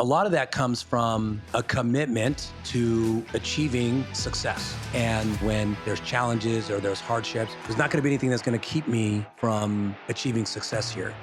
A lot of that comes from a commitment to achieving success. And when there's challenges or there's hardships, there's not going to be anything that's going to keep me from achieving success here.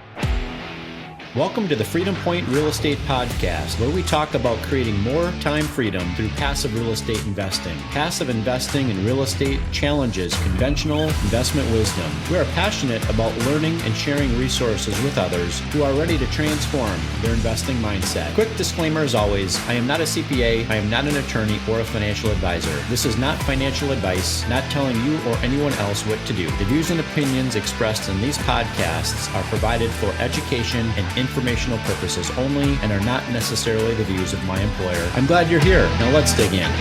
Welcome to the Freedom Point Real Estate Podcast, where we talk about creating more time freedom through passive real estate investing. Passive investing in real estate challenges conventional investment wisdom. We are passionate about learning and sharing resources with others who are ready to transform their investing mindset. Quick disclaimer as always, I am not a CPA, I am not an attorney or a financial advisor. This is not financial advice, not telling you or anyone else what to do. The views and opinions expressed in these podcasts are provided for education and informational purposes only and are not necessarily the views of my employer. I'm glad you're here. Now let's dig in.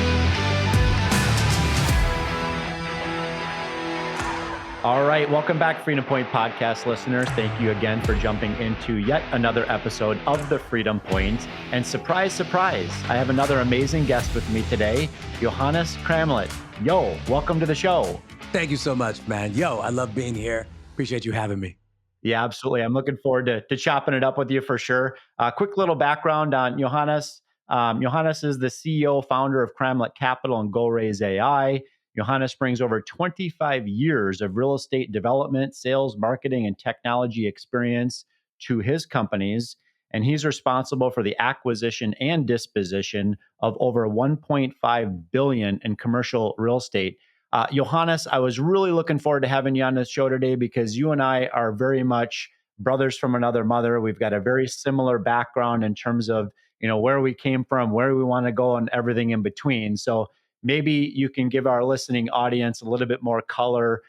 All right, welcome back, Freedom Point Podcast listeners. Thank you again for jumping into yet another episode of the Freedom Point. And surprise, surprise, I have another amazing guest with me today, Yohannes Cramlet. Yo, welcome to the show. Thank you so much, man. Yo, I love being here. Appreciate you having me. Yeah, absolutely. I'm looking forward to chopping it up with you for sure. Quick little background on Yohannes. Yohannes is the CEO, founder of Cramlet Capital and GORAISE.AI. Yohannes brings over 25 years of real estate development, sales, marketing, and technology experience to his companies. And he's responsible for the acquisition and disposition of over 1.5 billion in commercial real estate. Yohannes, I was really looking forward to having you on this show today because you and I are very much brothers from another mother. We've got a very similar background in terms of, where we came from, where we want to go, and everything in between. So maybe you can give our listening audience a little bit more color,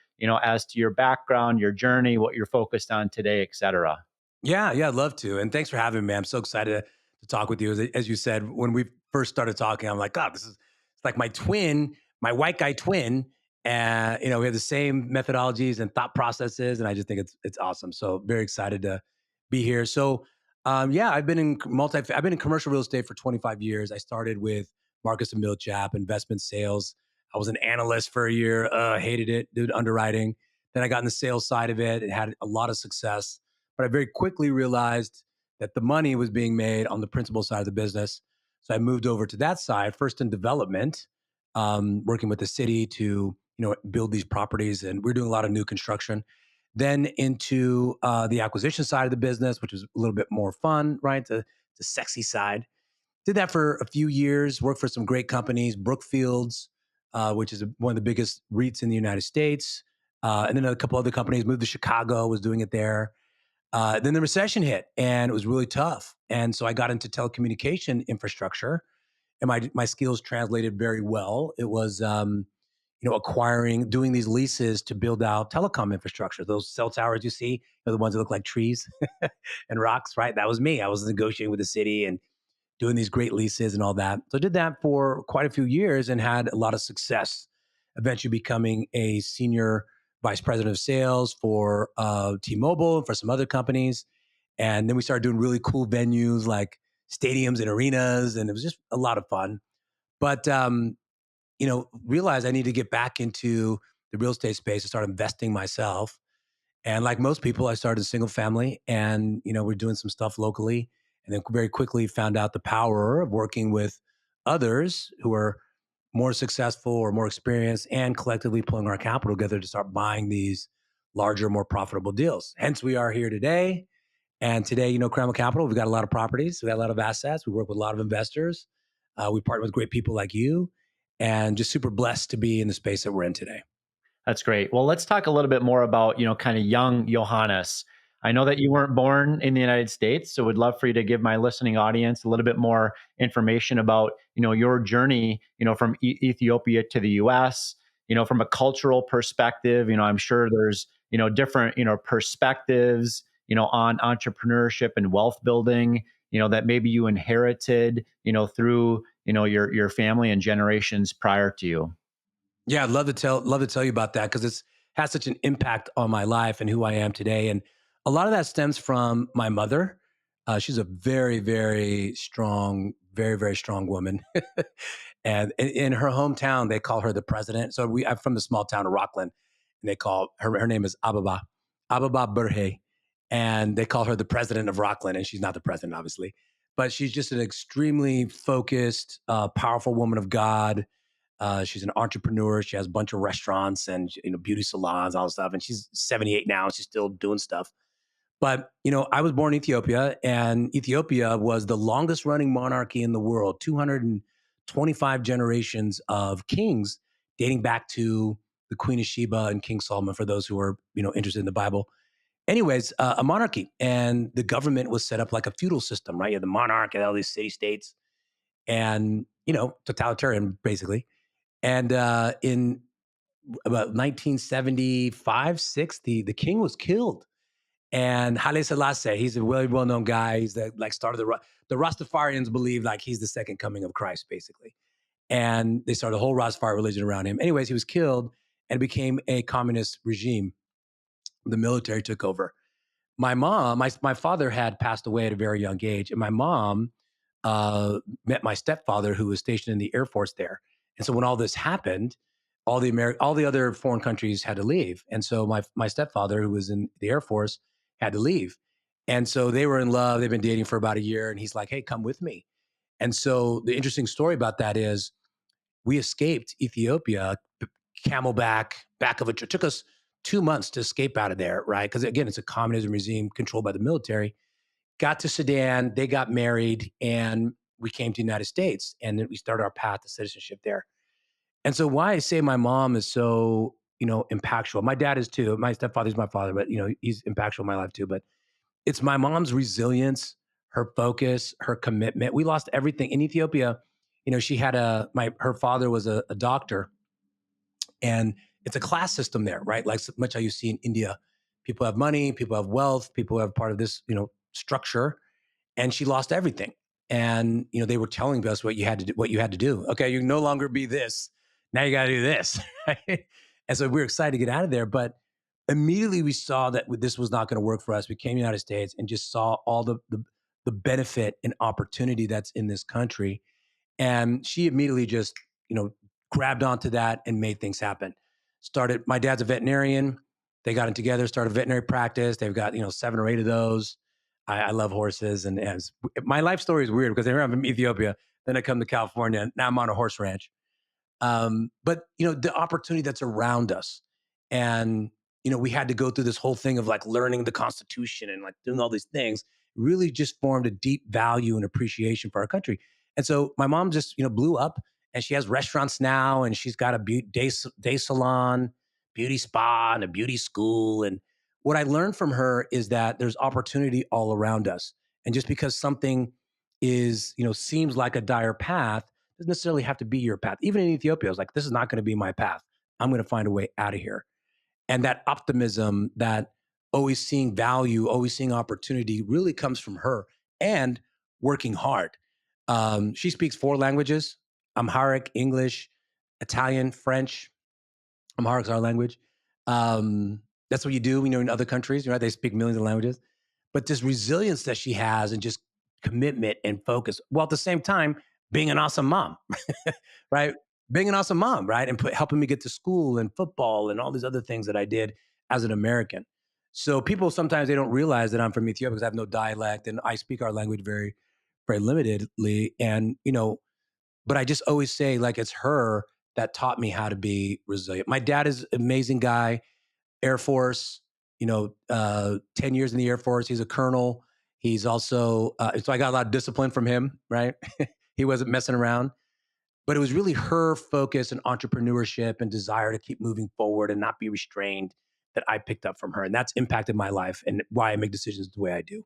as to your background, your journey, what you're focused on today, et cetera. Yeah, I'd love to. And thanks for having me. I'm so excited to talk with you. As you said, when we first started talking, I'm like, God, it's like my twin, my white guy twin. And, we have the same methodologies and thought processes. And I just think it's awesome. So very excited to be here. So, I've been in commercial real estate for 25 years. I started with Marcus and Millichap, investment sales. I was an analyst for a year, hated it, did underwriting. Then I got in the sales side of it and had a lot of success. But I very quickly realized that the money was being made on the principal side of the business. So I moved over to that side, first in development, working with the city to build these properties. And we're doing a lot of new construction. Then into the acquisition side of the business, which was a little bit more fun, right? The sexy side. Did that for a few years, worked for some great companies, Brookfields, which is one of the biggest REITs in the United States. And then a couple other companies, moved to Chicago, was doing it there. Then the recession hit and it was really tough. And so I got into telecommunication infrastructure and my skills translated very well. It was, doing these leases to build out telecom infrastructure. Those cell towers you see are the ones that look like trees and rocks, right? That was me. I was negotiating with the city and doing these great leases and all that. So I did that for quite a few years and had a lot of success, eventually becoming a senior vice president of sales for T-Mobile and for some other companies. And then we started doing really cool venues like stadiums and arenas, and it was just a lot of fun. But, realized I need to get back into the real estate space and start investing myself. And like most people, I started a single family and, we're doing some stuff locally. And then very quickly found out the power of working with others who are more successful or more experienced and collectively pulling our capital together to start buying these larger, more profitable deals. Hence, we are here today. And today, Cramlet Capital, we've got a lot of properties. We got a lot of assets. We work with a lot of investors. We partner with great people like you and just super blessed to be in the space that we're in today. That's great. Well, let's talk a little bit more about, kind of young Yohannes. I know that you weren't born in the United States, so would love for you to give my listening audience a little bit more information about, your journey, from Ethiopia to the US, from a cultural perspective. I'm sure there's, different, perspectives, on entrepreneurship and wealth building, that maybe you inherited, through, your family and generations prior to you. Yeah, I'd love to tell you about that because it's has such an impact on my life and who I am today. And a lot of that stems from my mother. She's a very, very strong, very, very strong woman. And in her hometown, they call her the president. So I'm from the small town of Rockland, and they call her name is Ababa Burhe. And they call her the president of Rockland, and she's not the president, obviously. but she's just an extremely focused, powerful woman of God. She's an entrepreneur. She has a bunch of restaurants and beauty salons, all this stuff. And she's 78 now. She's still doing stuff. But I was born in Ethiopia, and Ethiopia was the longest running monarchy in the world. 225 generations of kings, dating back to the Queen of Sheba and King Solomon. For those who are interested in the Bible, anyways, a monarchy, and the government was set up like a feudal system, right? You had the monarch and all these city states, and totalitarian basically. And in about 1975, six, the king was killed. And Haile Selassie, he's a really well-known guy. He's the like started the Rastafarians believe like he's the second coming of Christ, basically. And they started a whole Rastafari religion around him. Anyways, he was killed and became a communist regime. The military took over. My father had passed away at a very young age, and my mom met my stepfather, who was stationed in the Air Force there. And so when all this happened, all the other foreign countries had to leave, and so my stepfather, who was in the Air Force, had to leave. And so they were in love. They've been dating for about a year, and he's like, "Hey, come with me." And so the interesting story about that is we escaped Ethiopia, camelback, back of a trip. It took us 2 months to escape out of there, right? Because again, it's a communism regime controlled by the military. Got to Sudan, they got married, and we came to the United States, and then we started our path to citizenship there. And so, why I say my mom is so impactful. My dad is too. My stepfather's my father, but he's impactful in my life too. But it's my mom's resilience, her focus, her commitment. We lost everything in Ethiopia. She had her father was a doctor, and it's a class system there, right? Like so much how you see in India. People have money, people have wealth, people have part of this, structure. And she lost everything. And they were telling us what you had to do, what you had to do. Okay, you can no longer be this. Now you got to do this. Right? And so we were excited to get out of there, but immediately we saw that this was not going to work for us. We came to the United States and just saw all the benefit and opportunity that's in this country. And she immediately just, grabbed onto that and made things happen. My dad's a veterinarian. They got it together, started veterinary practice. They've got, 7 or 8 of those. I love horses. And my life story is weird because I'm from Ethiopia. Then I come to California. And now I'm on a horse ranch. But the opportunity that's around us, and we had to go through this whole thing of like learning the Constitution and like doing all these things. Really, just formed a deep value and appreciation for our country. And so my mom just blew up, and she has restaurants now, and she's got a day salon, beauty spa, and a beauty school. And what I learned from her is that there's opportunity all around us, and just because something is seems like a dire path doesn't necessarily have to be your path. Even in Ethiopia, I was like, this is not going to be my path. I'm going to find a way out of here. And that optimism, that always seeing value, always seeing opportunity really comes from her and working hard. She speaks 4 languages: Amharic, English, Italian, French. Amharic is our language. That's what you do, in other countries, right? They speak millions of languages. But this resilience that she has and just commitment and focus, while at the same time being an awesome mom, right? Being an awesome mom, right? And helping me get to school and football and all these other things that I did as an American. So people sometimes they don't realize that I'm from Ethiopia because I have no dialect and I speak our language very, very limitedly. And but I just always say like it's her that taught me how to be resilient. My dad is an amazing guy, Air Force, 10 years in the Air Force. He's a colonel. He's also, so I got a lot of discipline from him, right? He wasn't messing around. But it was really her focus and entrepreneurship and desire to keep moving forward and not be restrained that I picked up from her. And that's impacted my life and why I make decisions the way I do.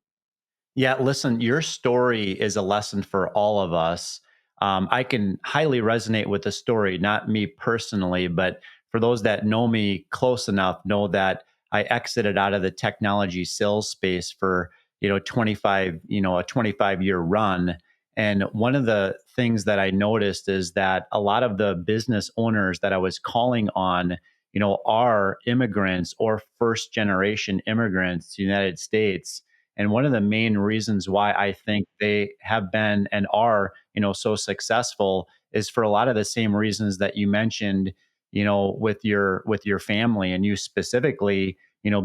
Yeah, listen, your story is a lesson for all of us. I can highly resonate with the story, not me personally, but for those that know me close enough, know that I exited out of the technology sales space for 25, a 25-year run. And one of the things that I noticed is that a lot of the business owners that I was calling on, are immigrants or first generation immigrants to the United States. And one of the main reasons why I think they have been and are, so successful is for a lot of the same reasons that you mentioned, with your family and you specifically.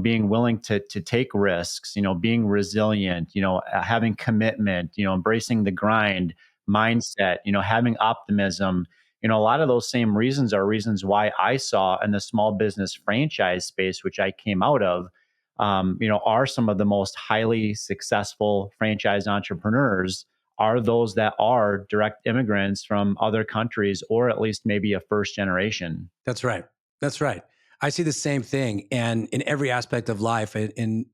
being willing to take risks, being resilient, having commitment, embracing the grind mindset, having optimism. A lot of those same reasons are reasons why I saw in the small business franchise space, which I came out of, are some of the most highly successful franchise entrepreneurs are those that are direct immigrants from other countries, or at least maybe a first generation. That's right. That's right. I see the same thing, and in every aspect of life, in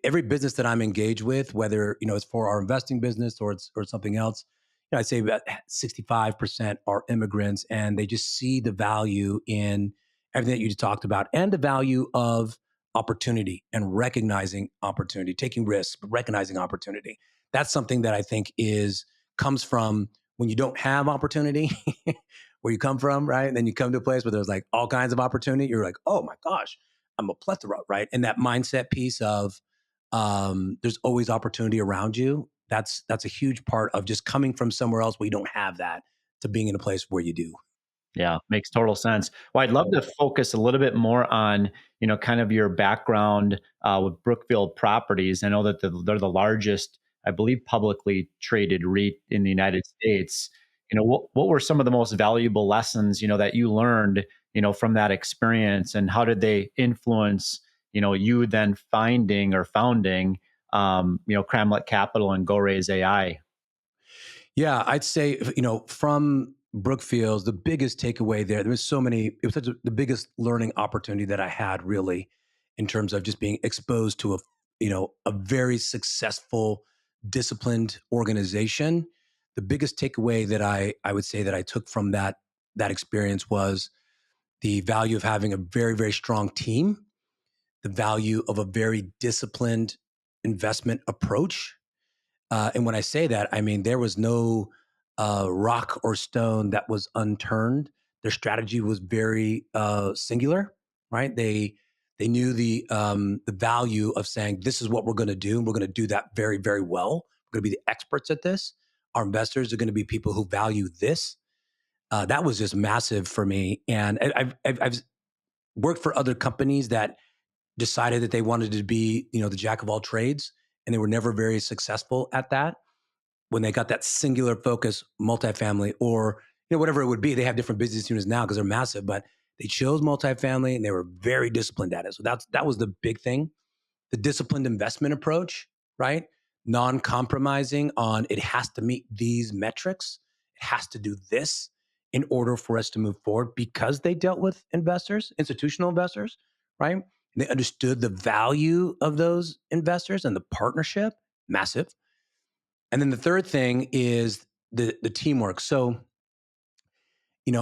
every business that I'm engaged with, whether it's for our investing business or something else, I'd say about 65% are immigrants, and they just see the value in everything that you just talked about, and the value of opportunity and recognizing opportunity, taking risks, but recognizing opportunity. That's something that I think is comes from when you don't have opportunity. Where you come from, right? And then you come to a place where there's like all kinds of opportunity. You're like, oh my gosh, I'm a plethora, right? And that mindset piece of there's always opportunity around you. That's a huge part of just coming from somewhere else where you don't have that to being in a place where you do. Yeah, makes total sense. Well, I'd love to focus a little bit more on, kind of your background with Brookfield Properties. I know that they're the largest, I believe, publicly traded REIT in the United States. What were some of the most valuable lessons, that you learned, from that experience, and how did they influence, you then finding or founding, Cramlet Capital and GoRaise AI? Yeah, I'd say, from Brookfields, the biggest takeaway there was so many, it was the biggest learning opportunity that I had really in terms of just being exposed to a very successful, disciplined organization. The biggest takeaway that I would say that I took from that experience was the value of having a very, very strong team, the value of a very disciplined investment approach, and when I say that, I mean there was no rock or stone that was unturned. Their strategy was very singular, right? They knew the value of saying this is what we're going to do, and we're going to do that very very well. We're going to be the experts at this. Our investors are going to be people who value this. That was just massive for me, and I've worked for other companies that decided that they wanted to be the jack of all trades, and they were never very successful at that when they got that singular focus, multifamily, or whatever it would be. They have different business units now because they're massive, but they chose multifamily and they were very disciplined at it. So that was the big thing. The disciplined investment approach, right? Non-compromising on it has to meet these metrics. It has to do this in order for us to move forward because they dealt with investors, institutional investors, right? And they understood the value of those investors and the partnership, massive. And then the third thing is the teamwork. So,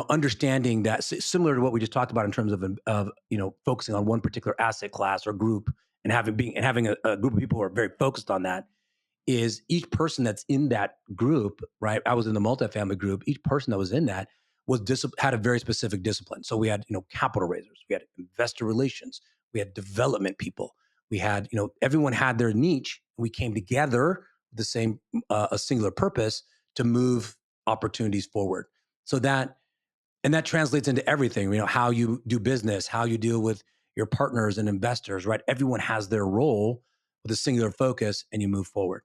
understanding that similar to what we just talked about in terms of focusing on one particular asset class or group and having a group of people who are very focused on that is each person that's in that group, right? I was in the multifamily group. Each person that was in that had a very specific discipline. So we had, capital raisers, we had investor relations, we had development people, we had, everyone had their niche. We came together with the same, a singular purpose to move opportunities forward. So that translates into everything, how you do business, how you deal with your partners and investors, right? Everyone has their role with a singular focus and you move forward.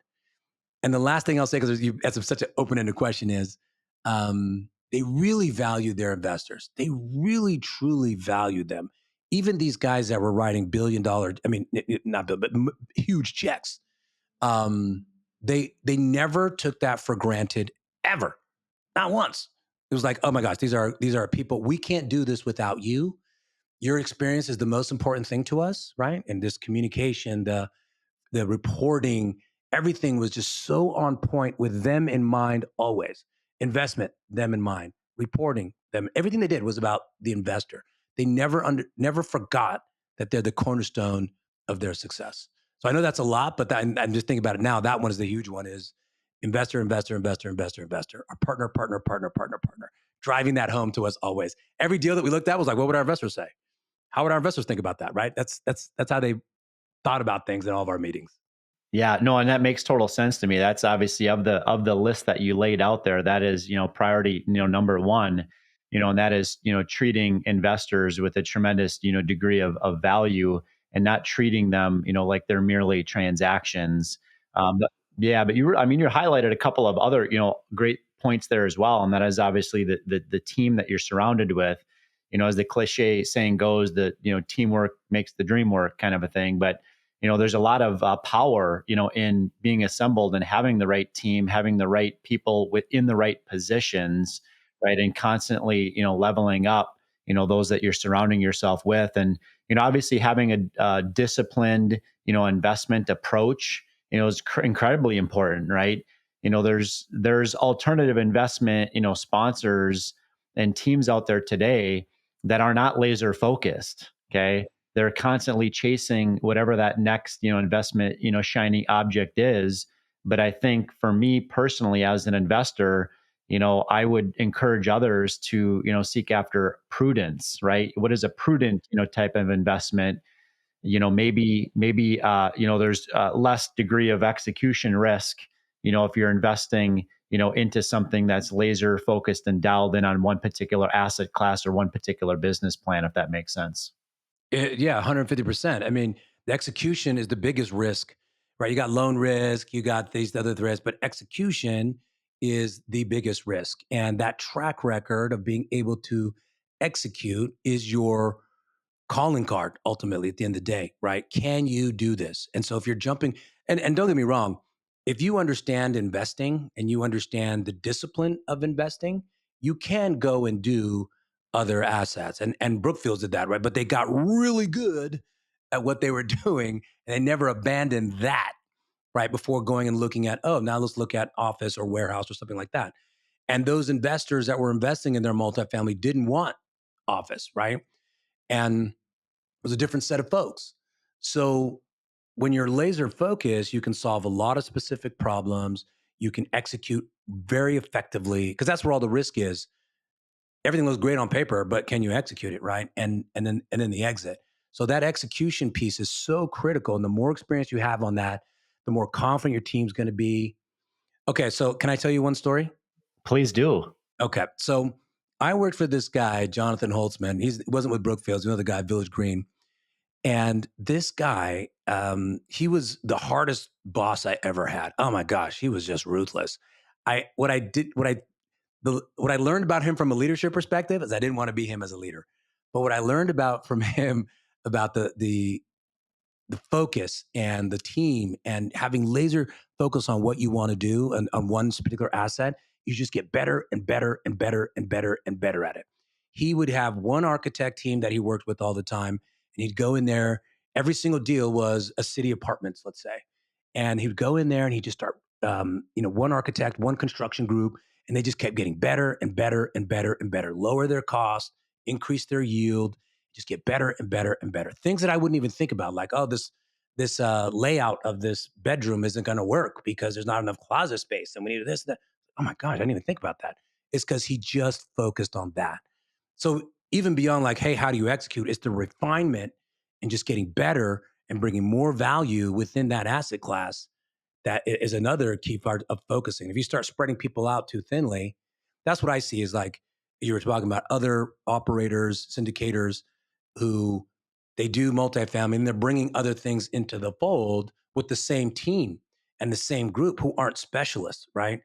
And the last thing I'll say, because that's such an open-ended question, is they really value their investors. They really, truly value them. Even these guys that were writing billion-dollar, I mean, not billion, but huge checks. They never took that for granted ever, not once. It was like, oh my gosh, these are people. We can't do this without you. Your experience is the most important thing to us, right? And this communication, the reporting, everything was just so on point with them in mind always. Investment, them in mind. Reporting, them. Everything they did was about the investor. They never forgot that they're the cornerstone of their success. So I know that's a lot, but I'm just thinking about it now. That one is the huge one: is investor, investor, investor, investor, investor. Our partner, partner, partner, partner, partner. Driving that home to us always. Every deal that we looked at was like, what would our investors say? How would our investors think about that? Right? That's how they thought about things in all of our meetings. Yeah, no, and that makes total sense to me. That's obviously of the list that you laid out there. That is, priority, number one, and that is, treating investors with a tremendous, degree of value and not treating them, like they're merely transactions. But yeah, but you're highlighted a couple of other, great points there as well. And that is obviously the team that you're surrounded with. As the cliche saying goes, that, teamwork makes the dream work kind of a thing. But, there's a lot of power, in being assembled and having the right team, having the right people within the right positions, right? And constantly, leveling up, those that you're surrounding yourself with. And, obviously having a disciplined, investment approach, is incredibly important, right? There's alternative investment, sponsors and teams out there today that are not laser focused. Okay. They're constantly chasing whatever that next, investment, shiny object is. But I think for me personally, as an investor, I would encourage others to, seek after prudence, right? What is a prudent, type of investment? Maybe there's less degree of execution risk, if you're investing, into something that's laser focused and dialed in on one particular asset class or one particular business plan, if that makes sense. Yeah, 150%. I mean, the execution is the biggest risk, right? You got loan risk, you got these other risks, but execution is the biggest risk. And that track record of being able to execute is your calling card ultimately at the end of the day, right? Can you do this? And so if you're jumping, and don't get me wrong, if you understand investing and you understand the discipline of investing, you can go and do other assets. And Brookfield did that, right? But they got really good at what they were doing and they never abandoned that, right? Before going and looking at, oh, now let's look at office or warehouse or something like that. And those investors that were investing in their multifamily didn't want office, right? And was a different set of folks. So when you're laser focused, you can solve a lot of specific problems. You can execute very effectively because that's where all the risk is. Everything looks great on paper, but can you execute it right? And then the exit. So that execution piece is so critical. And the more experience you have on that, the more confident your team's going to be. Okay, so can I tell you one story? Please do. Okay, so I worked for this guy, Jonathan Holtzman. He wasn't with Brookfield, he's another guy, Village Green. And this guy, he was the hardest boss I ever had. Oh my gosh, he was just ruthless. I what I did what I learned about him from a leadership perspective is I didn't want to be him as a leader. But what I learned about from him about the focus and the team and having laser focus on what you want to do and on one particular asset, you just get better and better and better and better and better at it. He would have one architect team that he worked with all the time, and he'd go in there. Every single deal was a city apartments, let's say, and he'd go in there and he'd just start, one architect, one construction group, and they just kept getting better and better and better and better, lower their cost, increase their yield, just get better and better and better. Things that I wouldn't even think about, like, oh, this layout of this bedroom isn't going to work because there's not enough closet space, and we need this. And that. Oh my gosh, I didn't even think about that. It's because he just focused on that. So even beyond like, hey, how do you execute? It's the refinement and just getting better and bringing more value within that asset class that is another key part of focusing. If you start spreading people out too thinly, that's what I see is like you were talking about other operators, syndicators who they do multifamily and they're bringing other things into the fold with the same team and the same group who aren't specialists, right?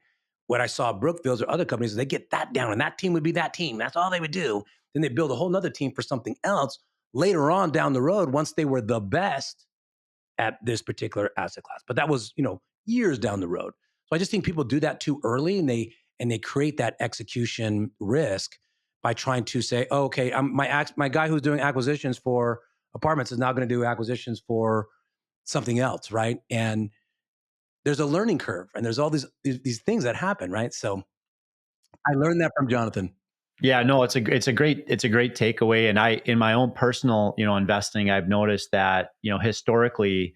What I saw at Brookfields or other companies, they get that down and that team would be that team. That's all they would do. Then they build a whole nother team for something else later on down the road once they were the best at this particular asset class. But that was, years down the road. So I just think people do that too early and they create that execution risk by trying to say, oh, okay, my guy who's doing acquisitions for apartments is now going to do acquisitions for something else, right? And there's a learning curve and there's all these things that happen, right? So I learned that from Jonathan. Yeah, no, it's a great takeaway. And in my own personal, investing, I've noticed that, historically,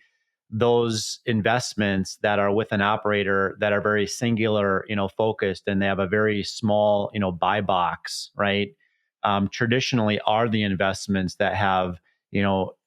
those investments that are with an operator that are very singular, focused, and they have a very small, buy box, right? Traditionally are the investments that have,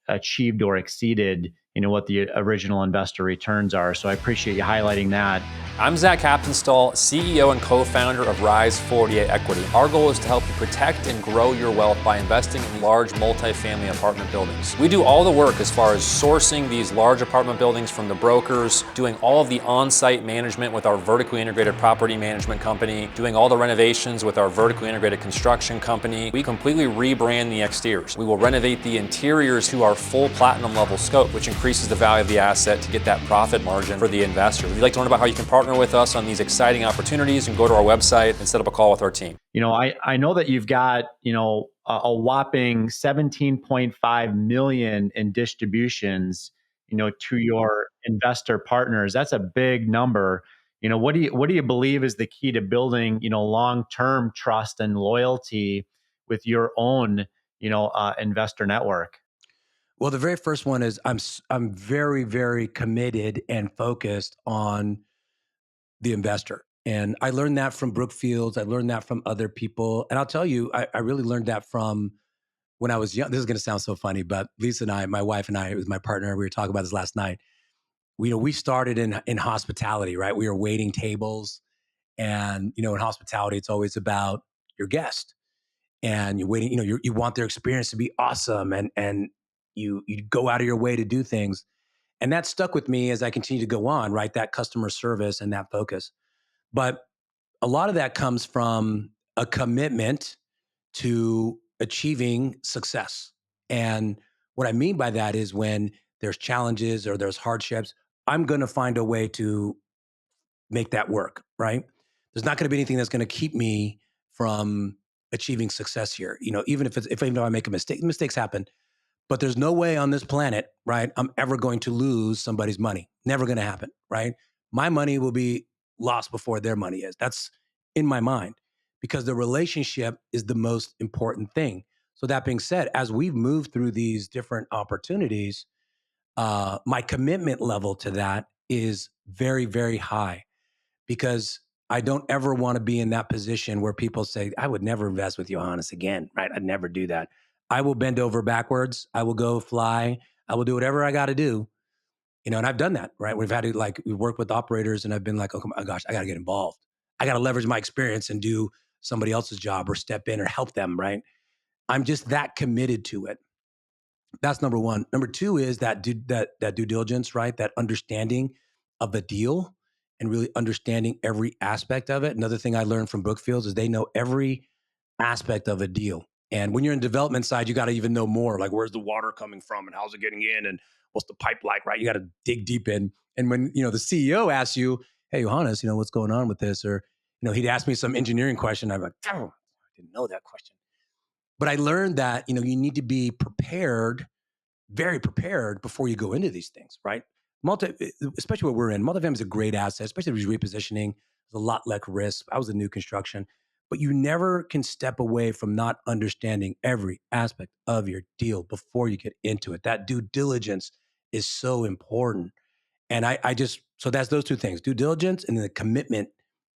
achieved or exceeded, what the original investor returns are. So I appreciate you highlighting that. I'm Zach Haptonstall, CEO and co-founder of REIT.AI Equity. Our goal is to help you protect and grow your wealth by investing in large multifamily apartment buildings. We do all the work as far as sourcing these large apartment buildings from the brokers, doing all of the on-site management with our vertically integrated property management company, doing all the renovations with our vertically integrated construction company. We completely rebrand the exteriors. We will renovate the interiors to our full platinum level scope, which increases the value of the asset to get that profit margin for the investor. If you'd like to learn about how you can partner with us on these exciting opportunities, and go to our website and set up a call with our team. I know that you've got, a whopping 17.5 million in distributions, to your investor partners. That's a big number. What do you believe is the key to building, long-term trust and loyalty with your own, investor network? Well, the very first one is I'm very, very committed and focused on the investor. And I learned that from Brookfield. I learned that from other people. And I'll tell you, I really learned that from when I was young. This is going to sound so funny, but Lisa and I, my wife and I, it was my partner, we were talking about this last night. We started in hospitality, right? We were waiting tables. And, in hospitality, it's always about your guest. And you're waiting, you want their experience to be awesome. And you go out of your way to do things. And that stuck with me as I continue to go on, right? That customer service and that focus. But a lot of that comes from a commitment to achieving success. And what I mean by that is when there's challenges or there's hardships, I'm going to find a way to make that work, right? There's not going to be anything that's going to keep me from achieving success here. Even though I make a mistake, mistakes happen, but there's no way on this planet, right? I'm ever going to lose somebody's money. Never going to happen, right? My money will be lost before their money is. That's in my mind because the relationship is the most important thing. So that being said, as we've moved through these different opportunities, my commitment level to that is very, very high because I don't ever want to be in that position where people say, I would never invest with Yohannes again, right? I'd never do that. I will bend over backwards. I will go fly. I will do whatever I got to do, and I've done that, right? We've worked with operators and I've been like, oh my gosh, I got to get involved. I got to leverage my experience and do somebody else's job or step in or help them, right? I'm just that committed to it. That's number one. Number two is that due diligence, right? That understanding of the deal and really understanding every aspect of it. Another thing I learned from Brookfields is they know every aspect of a deal. And when you're in development side, you got to even know more. Like, where's the water coming from, and how's it getting in, and what's the pipe like, right? You got to dig deep in. And when the CEO asks you, "Hey, Johannes, what's going on with this?" Or he'd ask me some engineering question. I'm like, "Oh, I didn't know that question." But I learned that you need to be prepared, very prepared before you go into these things, right? Especially what we're in, multifamily is a great asset, especially if you're repositioning. There's a lot less risk. I was in new construction, but you never can step away from not understanding every aspect of your deal before you get into it. That due diligence is so important. And so that's those two things: due diligence and then the commitment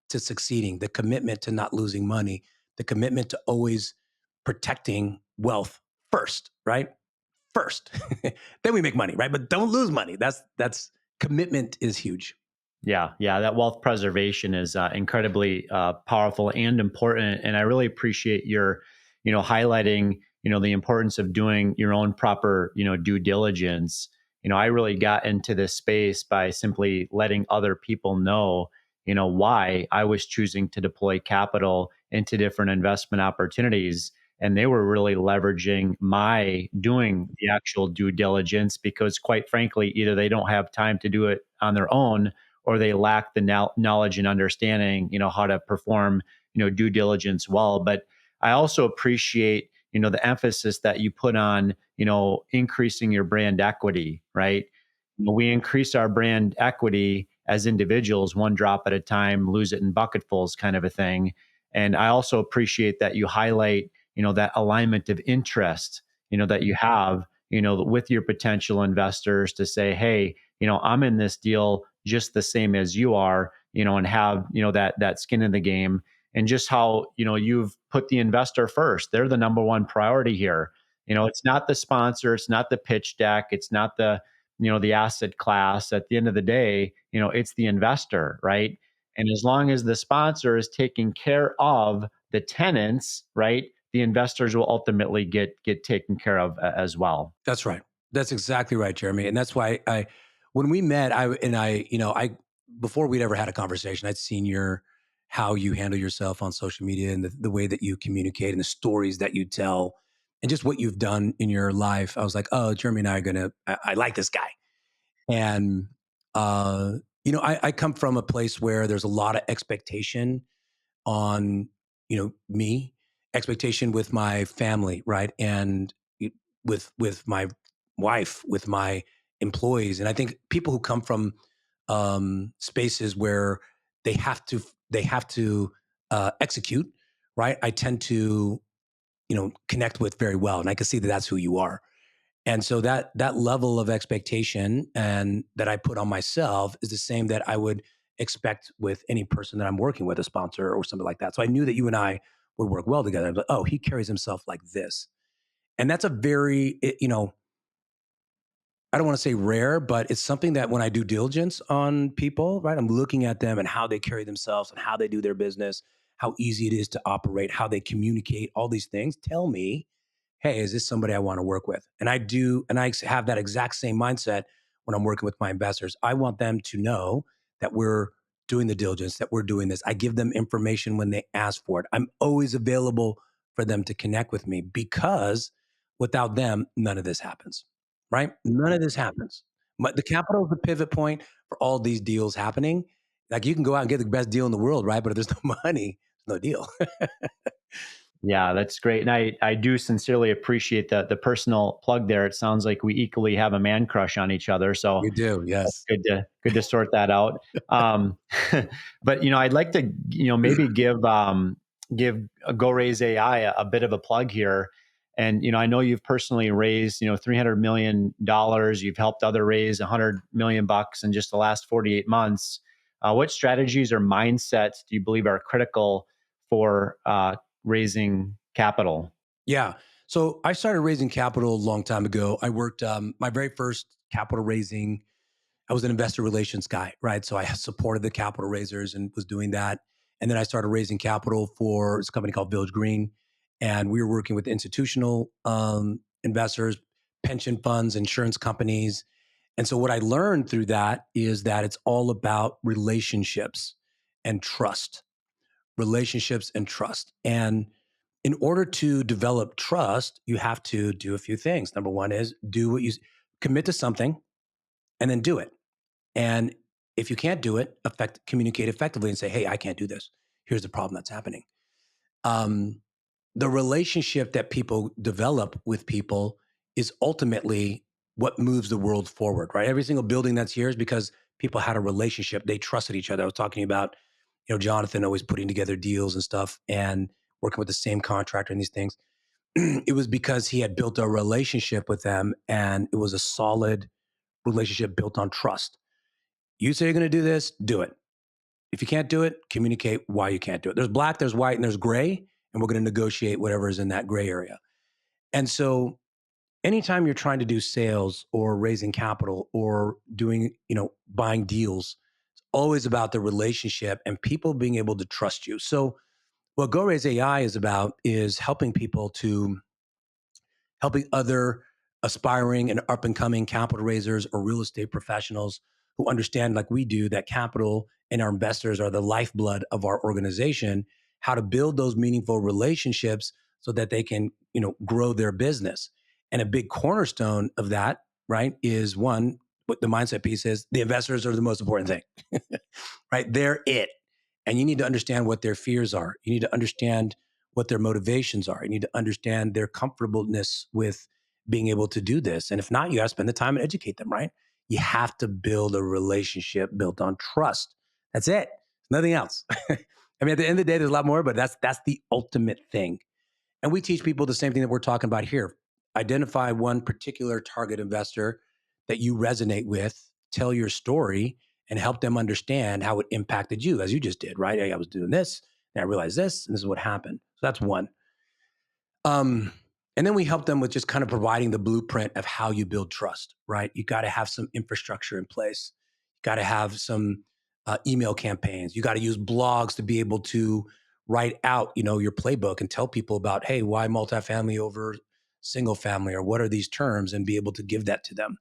to succeeding, the commitment to not losing money, the commitment to always protecting wealth first, right? First. Then we make money, right? But don't lose money. That's commitment is huge. Yeah, yeah, that wealth preservation is incredibly powerful and important, and I really appreciate your, highlighting, the importance of doing your own proper, due diligence. I really got into this space by simply letting other people know, why I was choosing to deploy capital into different investment opportunities, and they were really leveraging my doing the actual due diligence because, quite frankly, either they don't have time to do it on their own or they lack the knowledge and understanding, how to perform, due diligence well. But I also appreciate, the emphasis that you put on, increasing your brand equity, right? We increase our brand equity as individuals, one drop at a time, lose it in bucketfuls kind of a thing. And I also appreciate that you highlight, that alignment of interest, that you have, with your potential investors to say, hey, I'm in this deal just the same as you are, and have, that skin in the game, and just how, you've put the investor first. They're the number one priority here. It's not the sponsor, it's not the pitch deck, it's not the, the asset class. At the end of the day, it's the investor, right? And as long as the sponsor is taking care of the tenants, right, the investors will ultimately get taken care of as well. That's right. That's exactly right, Jeremy. And that's why when we met, before we'd ever had a conversation, I'd seen how you handle yourself on social media and the way that you communicate and the stories that you tell and just what you've done in your life. I was like, oh, Jeremy and I like this guy. And, uh, I come from a place where there's a lot of expectation on, me, expectation with my family, right? And with my wife, with my employees. And I think people who come from spaces where they have to they have to execute, right? I tend to, connect with very well. And I can see that that's who you are. And so that level of expectation and that I put on myself is the same that I would expect with any person that I'm working with, a sponsor or something like that. So I knew that you and I would work well together. I was like, oh, he carries himself like this. And that's a I don't want to say rare, but it's something that when I do diligence on people, right, I'm looking at them and how they carry themselves and how they do their business, how easy it is to operate, how they communicate, all these things tell me, hey, is this somebody I want to work with? And I do, and I have that exact same mindset when I'm working with my investors. I want them to know that we're doing the diligence, that we're doing this. I give them information when they ask for it. I'm always available for them to connect with me because without them, none of this happens, right? None of this happens. But the capital is the pivot point for all these deals happening. Like you can go out and get the best deal in the world, right? But if there's no money, no deal. Yeah, that's great. And I do sincerely appreciate the personal plug there. It sounds like we equally have a man crush on each other. So We do, that's yes. good to sort that out. Um, but I'd like to maybe give Go Raise AI a bit of a plug here. And I know you've personally raised $300 million. You've helped other raise $100 million in just the last 48 months. What strategies or mindsets do you believe are critical for raising capital? Yeah. So I started raising capital a long time ago. I worked my very first capital raising. I was an investor relations guy, right? So I supported the capital raisers and was doing that. And then I started raising capital for this company called Village Green, and we were working with institutional investors, pension funds, insurance companies. And so what I learned through that is that it's all about and trust, relationships and trust. And in order to develop trust, you have to do a few things. Number one is commit to something and then do it. And if you can't do it, communicate effectively and say, hey, I can't do this. Here's the problem that's happening. Um, the relationship that people develop with people is ultimately what moves the world forward, right? Every single building that's here is because people had a relationship. They trusted each other. I was talking about, Jonathan always putting together deals and stuff and working with the same contractor and these things. It was because he had built a relationship with them and it was a solid relationship built on trust. You say you're going to do this, do it. If you can't do it, communicate why you can't do it. There's black, there's white, and there's gray, and we're going to negotiate whatever is in that gray area. And so anytime you're trying to do sales or raising capital or doing, buying deals, it's always about the relationship and people being able to trust you. So what GORAISE.AI is about is helping other aspiring and up and coming capital raisers or real estate professionals who understand, like we do, that capital and our investors are the lifeblood of our organization, how to build those meaningful relationships so that they can, grow their business. And a big cornerstone of that, right, is one, what the mindset piece is, the investors are the most important thing, right? They're it. And you need to understand what their fears are. You need to understand what their motivations are. You need to understand their comfortableness with being able to do this. And if not, you got to spend the time and educate them, right? You have to build a relationship built on trust. That's it. Nothing else. I mean, at the end of the day, there's a lot more, but that's the ultimate thing. And we teach people the same thing that we're talking about here. Identify one particular target investor that you resonate with, tell your story, and help them understand how it impacted you, as you just did, right? Hey, I was doing this, and I realized this, and this is what happened. So that's one. Um, And then we help them with just kind of providing the blueprint of how you build trust, right? You got to have some infrastructure in place. You got to have some email campaigns. You got to use blogs to be able to write out, your playbook and tell people about, hey, why multifamily over single family, or what are these terms, and be able to give that to them.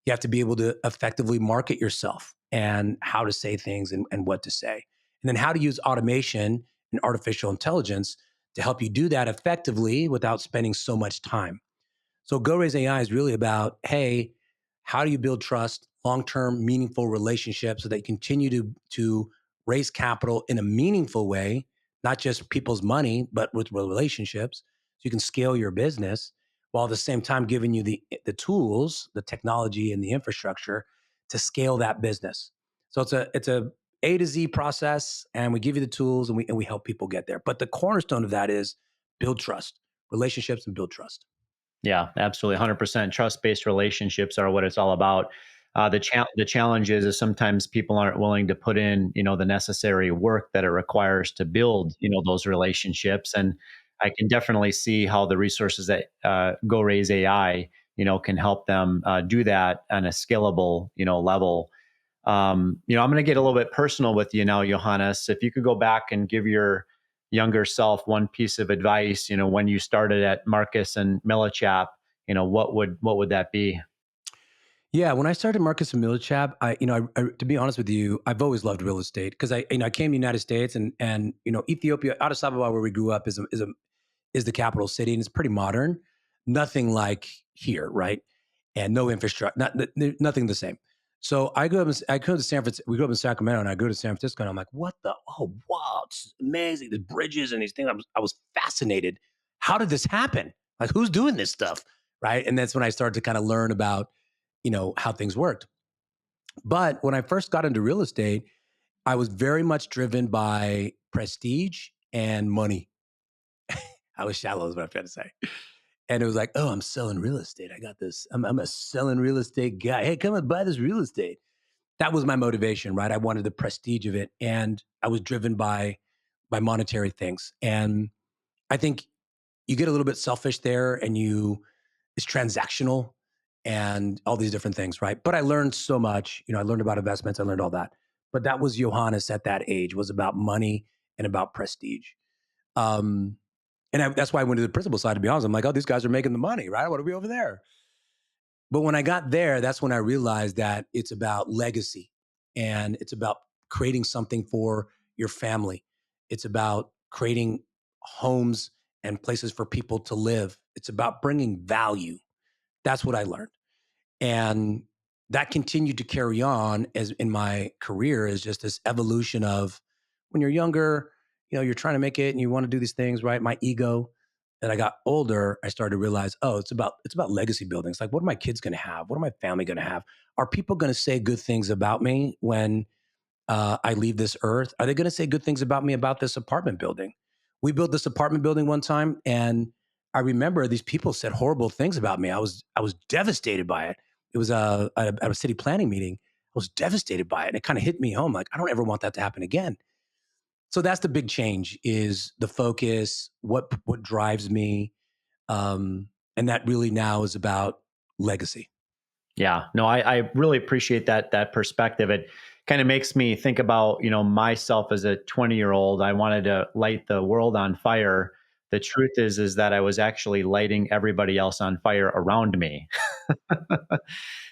You have to be able to effectively market yourself and how to say things and what to say. And then how to use automation and artificial intelligence to help you do that effectively without spending so much time. So GoRaise AI is really about, hey, how do you build trust, long-term, meaningful relationships so that you continue to raise capital in a meaningful way, not just people's money, but with relationships, so you can scale your business while at the same time giving you the tools, the technology, and the infrastructure to scale that business. So it's a A to Z process, and we give you the tools, and we help people get there. But the cornerstone of that is build trust, relationships, and build trust. Yeah, absolutely. 100% trust-based relationships are what it's all about. The challenge is sometimes people aren't willing to put in, the necessary work that it requires to build, those relationships. And I can definitely see how the resources that Go Raise AI, can help them do that on a scalable, level. I'm going to get a little bit personal with you now, Johannes. If you could go back and give your younger self one piece of advice, when you started at Marcus and Millichap, what would that be? Yeah, when I started Marcus and Millichap, to be honest with you, I've always loved real estate because I came to the United States, and Ethiopia, Addis Ababa, where we grew up, is the capital city, and it's pretty modern. Nothing like here, right? And no infrastructure, nothing the same. So I go to San Francisco. We grew up in Sacramento, and I go to San Francisco, and I'm like, what the? Oh, wow, it's amazing. The bridges and these things. I was fascinated. How did this happen? Like, who's doing this stuff, right? And that's when I started to kind of learn about, how things worked. But when I first got into real estate, I was very much driven by prestige and money. I was shallow, is what I'm trying to say. And it was like, oh, I'm selling real estate. I got this. I'm a selling real estate guy. Hey, come and buy this real estate. That was my motivation, right? I wanted the prestige of it, and I was driven by monetary things. And I think you get a little bit selfish there, and it's transactional and all these different things, right? But I learned so much. I learned about investments. I learned all that. But that was Johannes at that age, was about money and about prestige. Um, that's why I went to the principal side, to be honest. I'm like, oh, these guys are making the money, right? I want to be over there. But when I got there, that's when I realized that it's about legacy, and it's about creating something for your family. It's about creating homes and places for people to live. It's about bringing value. That's what I learned. And that continued to carry on as in my career, is just this evolution of, when you're younger, you're trying to make it and you want to do these things, right? My ego. As I got older, I started to realize, oh, it's about legacy building. It's like, what are my kids going to have? What are my family going to have? Are people going to say good things about me when I leave this earth? Are they going to say good things about me about this apartment building? We built this apartment building one time, and I remember these people said horrible things about me. I was devastated by it. It was at a city planning meeting. I was devastated by it, and it kind of hit me home. Like, I don't ever want that to happen again. So that's the big change: is the focus, what drives me, and that really now is about legacy. Yeah, no, I really appreciate that perspective. It kind of makes me think about, myself as a 20-year-old. I wanted to light the world on fire. The truth is that I was actually lighting everybody else on fire around me.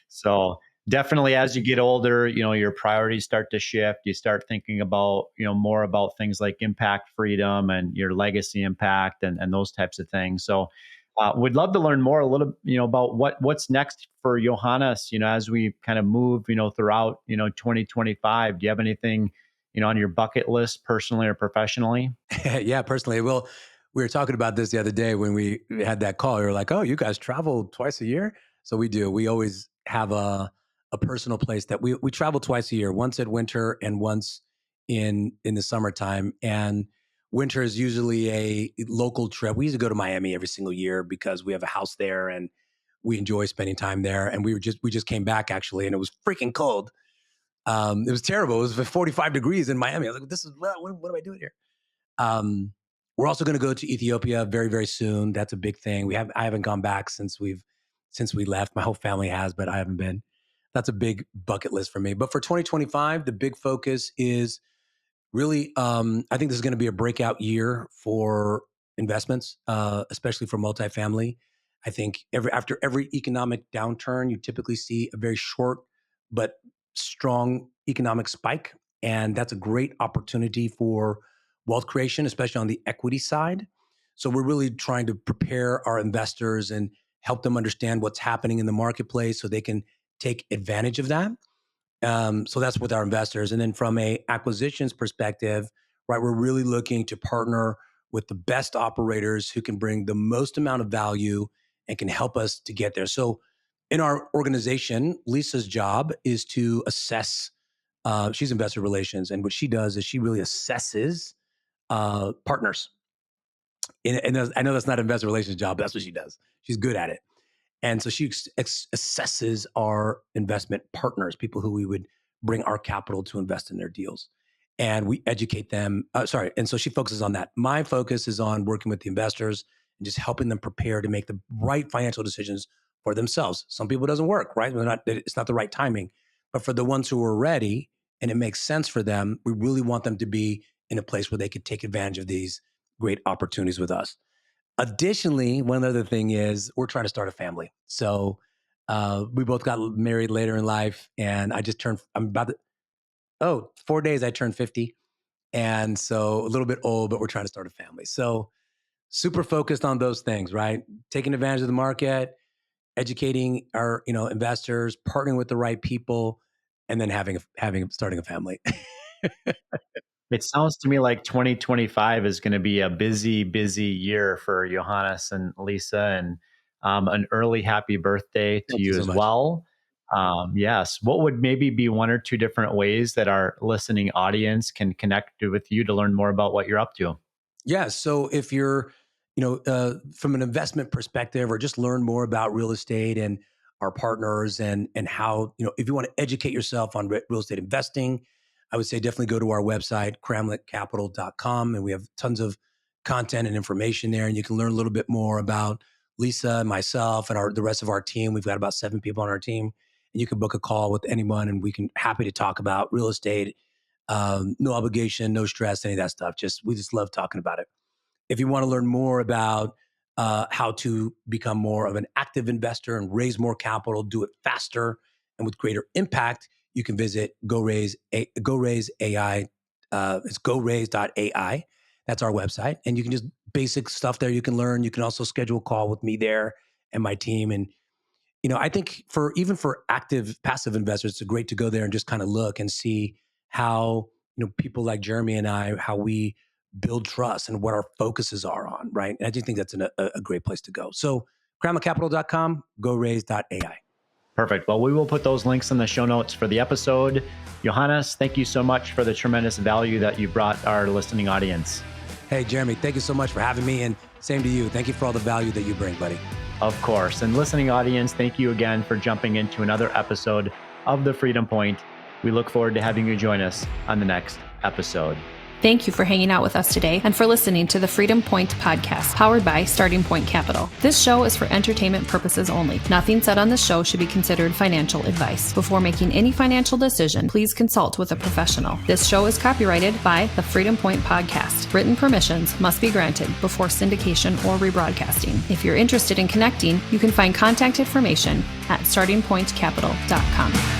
So definitely as you get older, your priorities start to shift. You start thinking about, more about things like impact freedom and your legacy impact and those types of things. So would love to learn more a little, about what's next for Johannes, as we kind of move, throughout, 2025. Do you have anything, on your bucket list personally or professionally? Yeah, personally. Well, we were talking about this the other day when we had that call. We were like, "Oh, you guys travel twice a year?" So we do. We always have a personal place that we travel twice a year. Once at winter and once in the summertime. And winter is usually a local trip. We used to go to Miami every single year because we have a house there, and we enjoy spending time there. And we just came back, actually, and it was freaking cold. It was terrible. It was 45 degrees in Miami. I was like, "This is what am I doing here?" Um, We're also going to go to Ethiopia very, very soon. That's a big thing. I haven't gone back since we left. My whole family has, but I haven't been. That's a big bucket list for me. But for 2025, the big focus is really, I think this is going to be a breakout year for investments, especially for multifamily. I think after every economic downturn, you typically see a very short but strong economic spike. And that's a great opportunity for wealth creation, especially on the equity side. So we're really trying to prepare our investors and help them understand what's happening in the marketplace so they can take advantage of that. So that's with our investors. And then from a acquisitions perspective, right, we're really looking to partner with the best operators who can bring the most amount of value and can help us to get there. So in our organization, Lisa's job is to assess, she's investor relations. And what she does is she really assesses partners. And I know that's not an investor relations job, but that's what she does. She's good at it. And so she assesses our investment partners, people who we would bring our capital to invest in their deals. And we educate them. And so she focuses on that. My focus is on working with the investors and just helping them prepare to make the right financial decisions for themselves. Some people it doesn't work, right? It's not the right timing. But for the ones who are ready and it makes sense for them, we really want them to be in a place where they could take advantage of these great opportunities with us. Additionally, one other thing is we're trying to start a family. So we both got married later in life, and I'm about 4 days I turned 50. And so a little bit old, but we're trying to start a family. So super focused on those things, right? Taking advantage of the market, educating our, investors, partnering with the right people, and then starting a family. It sounds to me like 2025 is going to be a busy, busy year for Yohannes and Lisa, and an early happy birthday to Thank you you so as much. well. Yes. What would maybe be one or two different ways that our listening audience can connect with you to learn more about what you're up to? Yeah. So if you're, from an investment perspective, or just learn more about real estate and our partners and how, if you want to educate yourself on real estate investing, I would say definitely go to our website, cramletcapital.com. And we have tons of content and information there. And you can learn a little bit more about Lisa and myself and the rest of our team. We've got about 7 people on our team. And you can book a call with anyone and we can happy to talk about real estate. No obligation, no stress, any of that stuff. We just love talking about it. If you want to learn more about how to become more of an active investor and raise more capital, do it faster and with greater impact, you can visit GORAISE.AI. It's GORAISE.AI. That's our website. And you can just basic stuff there you can learn. You can also schedule a call with me there and my team. And, I think even for passive investors, it's great to go there and just kind of look and see how, people like Jeremy and I, how we build trust and what our focuses are on, right? And I just think that's a great place to go. So cramletcapital.com, GORAISE.AI. Perfect. Well, we will put those links in the show notes for the episode. Yohannes, thank you so much for the tremendous value that you brought our listening audience. Hey, Jeremy, thank you so much for having me. And same to you. Thank you for all the value that you bring, buddy. Of course. And listening audience, thank you again for jumping into another episode of The Freedom Point. We look forward to having you join us on the next episode. Thank you for hanging out with us today and for listening to the Freedom Point podcast, powered by Starting Point Capital. This show is for entertainment purposes only. Nothing said on this show should be considered financial advice. Before making any financial decision, please consult with a professional. This show is copyrighted by the Freedom Point podcast. Written permissions must be granted before syndication or rebroadcasting. If you're interested in connecting, you can find contact information at startingpointcapital.com.